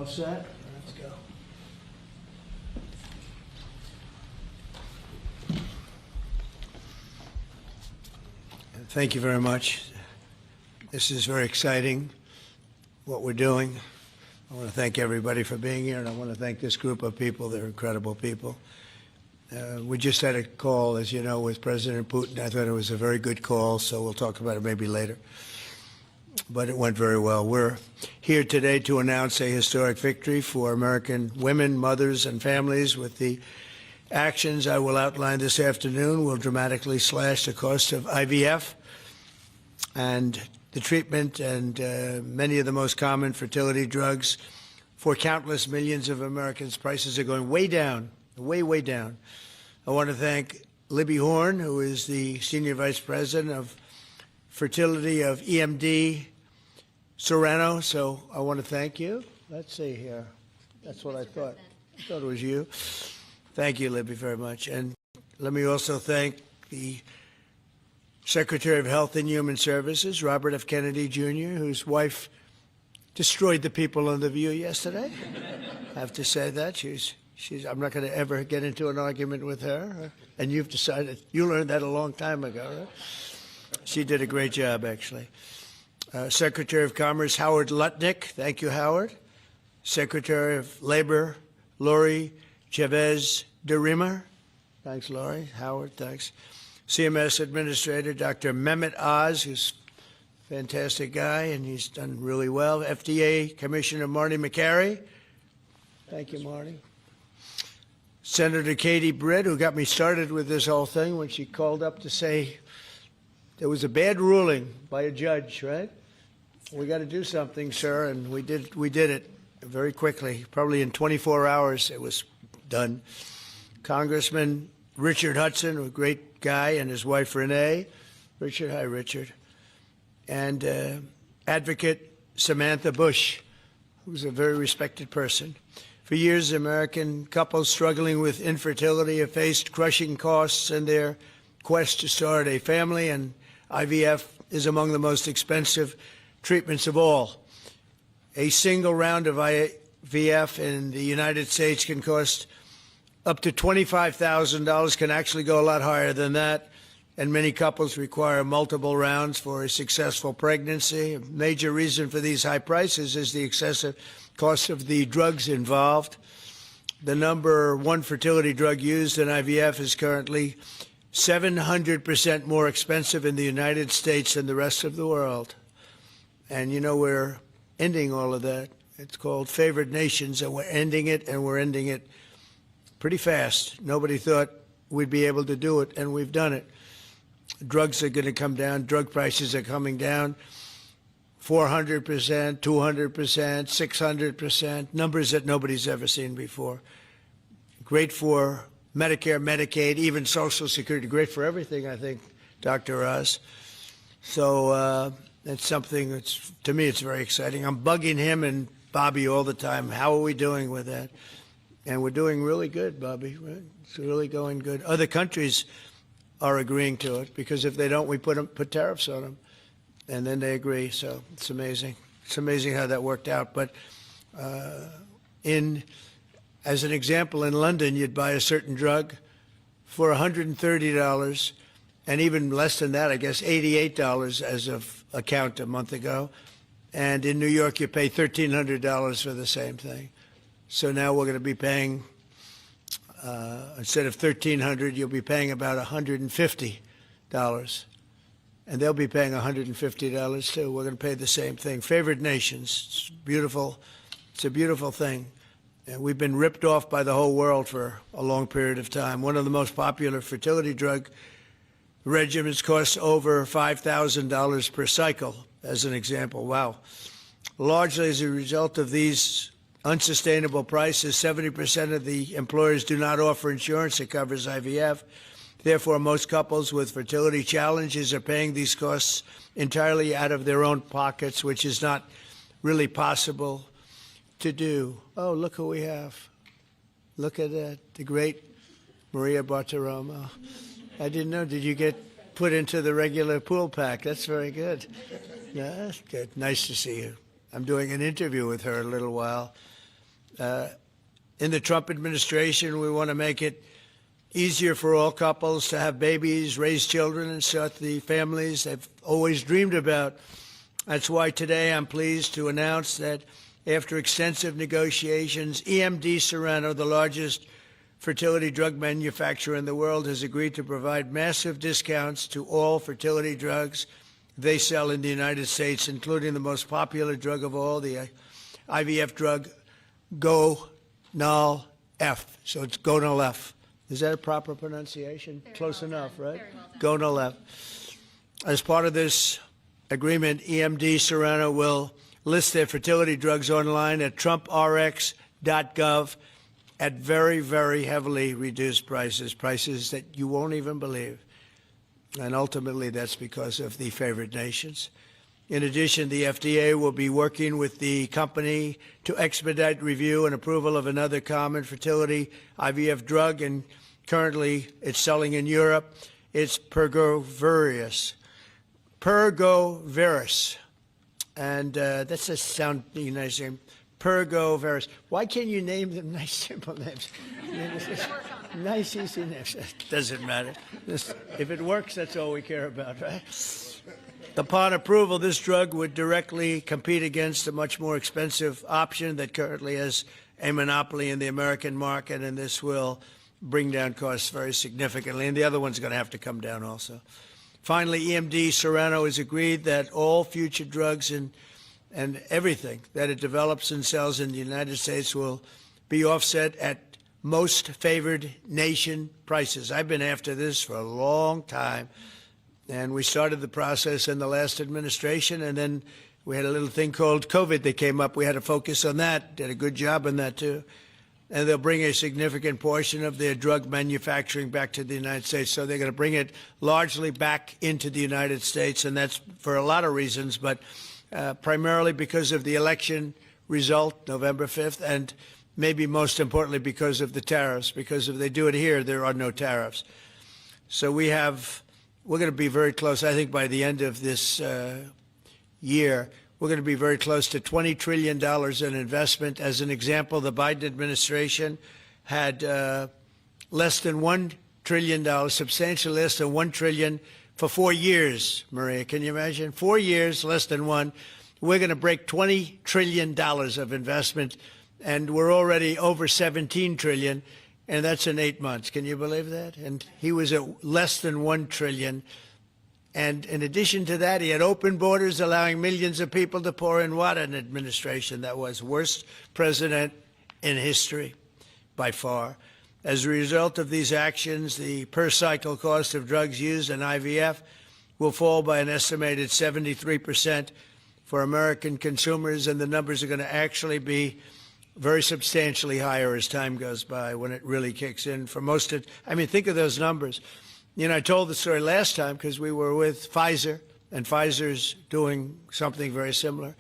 all set? Let's go. Thank you very much. This is very exciting, what we're doing. I want to thank everybody for being here, and I want to thank this group of people. They're incredible people. We just had a call, as you know, with President Putin. I thought it was a very good call, so we'll talk about it maybe later. But it went very well. We're here today to announce a historic victory for American women, mothers, and families. With the actions I will outline this afternoon, will dramatically slash the cost of IVF and the treatment and many of the most common fertility drugs for countless millions of Americans. Prices are going way down, way, way down. I want to thank Libby Horn, who is the Senior Vice President of Fertility of EMD Serrano. So I want to thank you. Let's see here. That's what I thought. I thought it was you. Thank you, Libby, very much. And let me also thank the Secretary of Health and Human Services, Robert F. Kennedy, Jr., whose wife destroyed the people on The View yesterday. I have to say that. I'm not going to ever get into an argument with her. And you've decided, you learned that a long time ago, right? She did a great job, actually. Secretary of Commerce, Howard Lutnick. Thank you, Howard. Secretary of Labor, Lori Chavez de Rima. Thanks, Lori. Howard, thanks. CMS Administrator, Dr. Mehmet Oz, who's a fantastic guy, and he's done really well. FDA Commissioner Marty McCary. Thank you, Marty. Senator Katie Britt, who got me started with this whole thing when she called up to say there was a bad ruling by a judge, right? We got to do something, sir, and we did it very quickly. Probably in 24 hours it was done. Congressman Richard Hudson, a great guy, and his wife Renee. Richard, hi, Richard. And Advocate Samantha Bush, who's a very respected person. For years, American couples struggling with infertility have faced crushing costs in their quest to start a family, and IVF is among the most expensive treatments of all. A single round of IVF in the United States can cost up to $25,000, can actually go a lot higher than that, and many couples require multiple rounds for a successful pregnancy. A major reason for these high prices is the excessive cost of the drugs involved. The number one fertility drug used in IVF is currently 700% more expensive in the United States than the rest of the world. And you know, we're ending all of that. It's called favored nations, and we're ending it, and we're ending it pretty fast. Nobody thought we'd be able to do it, and we've done it. Drugs are going to come down. Drug prices are coming down. 400%, 200%, 600%, numbers that nobody's ever seen before. Great for Medicare, Medicaid, even Social Security. Great for everything, I think, Dr. Oz. So it's something that's, to me, it's very exciting. I'm bugging him and Bobby all the time. How are we doing with that? And we're doing really good, Bobby. It's really going good. Other countries are agreeing to it, because if they don't, we put tariffs on them, and then they agree. So it's amazing. It's amazing how that worked out. But as an example, in London, you'd buy a certain drug for $130, and even less than that, I guess, $88 as of a count a month ago. And in New York, you pay $1,300 for the same thing. So now we're going to be paying, instead of $1,300, you'll be paying about $150. And they'll be paying $150 too. We're going to pay the same thing. Favored nations. It's beautiful. It's a beautiful thing. And we've been ripped off by the whole world for a long period of time. One of the most popular fertility drug regimens costs over $5,000 per cycle, as an example. Wow. Largely as a result of these unsustainable prices, 70% of the employers do not offer insurance that covers IVF. Therefore, most couples with fertility challenges are paying these costs entirely out of their own pockets, which is not really possible to do. Oh, look who we have. Look at that, the great Maria Bartiromo. I didn't know. Did you get put into the regular pool pack? That's very good. Yeah, that's good. Nice to see you. I'm doing an interview with her in a little while. In the Trump administration, we want to make it easier for all couples to have babies, raise children, and start the families they've always dreamed about. That's why today I'm pleased to announce that after extensive negotiations, EMD Serono, the largest fertility drug manufacturer in the world, has agreed to provide massive discounts to all fertility drugs they sell in the United States, including the most popular drug of all, the IVF drug, Gonal-F. So it's Gonal-F. Is that a proper pronunciation? Very Close well enough, done. right? Very well done. Gonal-F. As part of this agreement, EMD Serono will list their fertility drugs online at trumprx.gov at very, very heavily reduced prices, prices that you won't even believe. And ultimately, that's because of the favored nations. In addition, the FDA will be working with the company to expedite review and approval of another common fertility IVF drug, and currently it's selling in Europe. It's Pergoveris. And that's a sounding nice name. Pergoveris. Why can't you name them nice, simple names? Nice, easy names. Doesn't matter. If it works, that's all we care about, right? Upon approval, this drug would directly compete against a much more expensive option that currently has a monopoly in the American market, and this will bring down costs very significantly. And the other one's going to have to come down also. Finally, EMD Serono has agreed that all future drugs and everything that it develops and sells in the United States will be offset at most favored nation prices. I've been after this for a long time, and we started the process in the last administration, and then we had a little thing called COVID that came up. We had to focus on that, did a good job on that too. And they'll bring a significant portion of their drug manufacturing back to the United States. So they're going to bring it largely back into the United States, and that's for a lot of reasons, but primarily because of the election result, November 5th, and maybe most importantly because of the tariffs, because if they do it here, there are no tariffs. So we're going to be very close, I think by the end of this year, we're going to be very close to $20 trillion in investment. As an example, the Biden administration had less than $1 trillion, substantially less than $1 trillion for 4 years, Maria. Can you imagine? 4 years, less than one. We're going to break $20 trillion of investment, and we're already over $17 trillion, and that's in 8 months. Can you believe that? And he was at less than $1 trillion. And in addition to that, he had open borders, allowing millions of people to pour in. What an administration that was. Worst president in history, by far. As a result of these actions, the per-cycle cost of drugs used in IVF will fall by an estimated 73% for American consumers, and the numbers are going to actually be very substantially higher as time goes by when it really kicks in. For most of, I mean, think of those numbers. You know, I told the story last time because we were with Pfizer, and Pfizer's doing something very similar.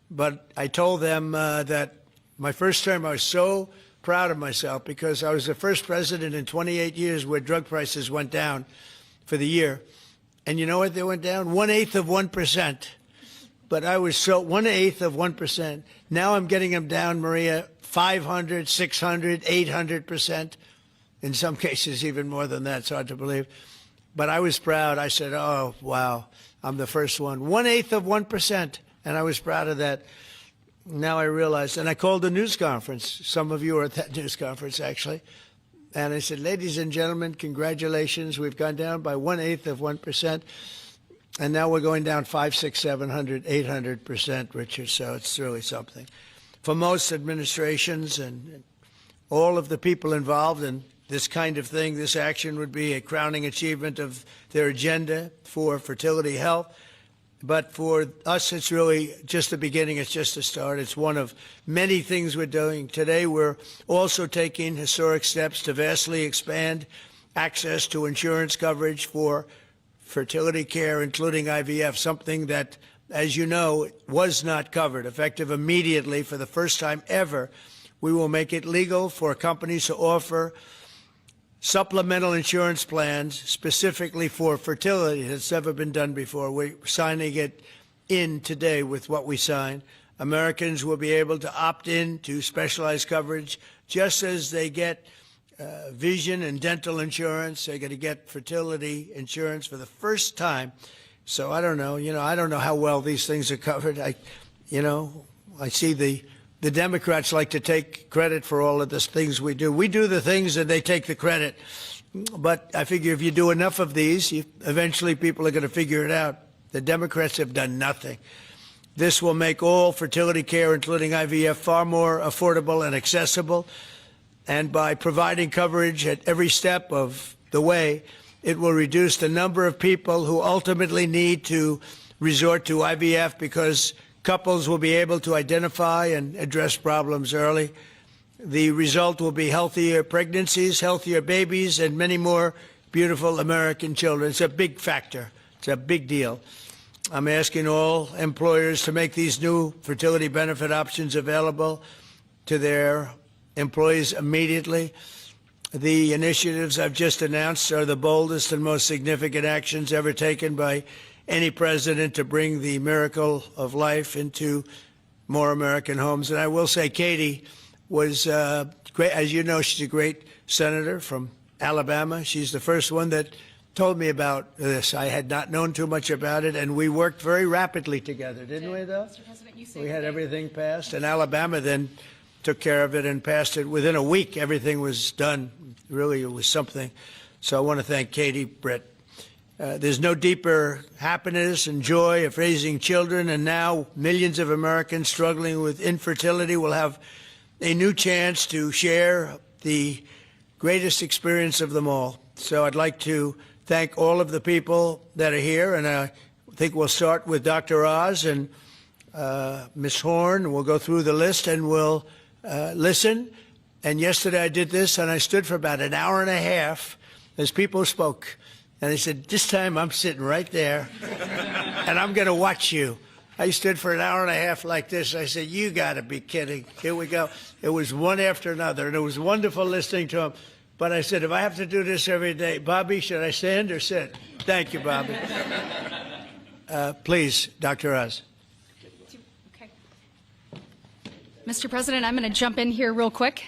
But I told them that my first term, I was so proud of myself because I was the first president in 28 years where drug prices went down for the year. And you know what they went down? 1/8 of 1%. But I was so 1/8 of 1%. Now I'm getting them down, Maria, 500, 600, 800%. In some cases, even more than that. It's hard to believe. But I was proud. I said, oh, wow, I'm the first one. 1/8 of 1%. And I was proud of that. Now I realize, and I called a news conference. Some of you were at that news conference, actually. And I said, ladies and gentlemen, congratulations. We've gone down by 1/8 of 1%. And now we're going down 500, 600, 700, 800%, Richard. So it's really something. For most administrations and all of the people involved in this kind of thing, this action would be a crowning achievement of their agenda for fertility health. But for us, it's really just the beginning. It's just the start. It's one of many things we're doing. Today, we're also taking historic steps to vastly expand access to insurance coverage for fertility care, including IVF, something that, as you know, was not covered. Effective immediately, for the first time ever, we will make it legal for companies to offer supplemental insurance plans specifically for fertility. It's never been done before. We're signing it in today with what we signed. Americans will be able to opt in to specialized coverage, just as they get vision and dental insurance. They're going to get fertility insurance for the first time. So I don't know, I don't know how well these things are covered. I see the Democrats like to take credit for all of the things we do. We do the things and they take the credit. But I figure if you do enough of these, eventually people are going to figure it out. The Democrats have done nothing. This will make all fertility care, including IVF, far more affordable and accessible. And by providing coverage at every step of the way, it will reduce the number of people who ultimately need to resort to IVF, because couples will be able to identify and address problems early. The result will be healthier pregnancies, healthier babies, and many more beautiful American children. It's a big factor. It's a big deal. I'm asking all employers to make these new fertility benefit options available to their employees immediately. The initiatives I've just announced are the boldest and most significant actions ever taken by any president to bring the miracle of life into more American homes. And I will say Katie was great. As you know, she's a great senator from Alabama. She's the first one that told me about this. I had not known too much about it, and we worked very rapidly together, didn't we, though? Mr. President, you We had everything passed, and Alabama then took care of it and passed it. Within a week, everything was done. Really, it was something. So I want to thank Katie, Brett. There's no deeper happiness and joy of raising children, and now millions of Americans struggling with infertility will have a new chance to share the greatest experience of them all. So I'd like to thank all of the people that are here, and I think we'll start with Dr. Oz and Ms. Horn. We'll go through the list and we'll listen. And yesterday I did this, and I stood for about an hour and a half as people spoke. And I said, this time I'm sitting right there, and I'm going to watch you. I stood for an hour and a half like this. I said, you got to be kidding. Here we go. It was one after another, and it was wonderful listening to them. But I said, if I have to do this every day, Bobby, should I stand or sit? Thank you, Bobby. Please, Dr. Oz. Okay. Mr. President, I'm going to jump in here real quick.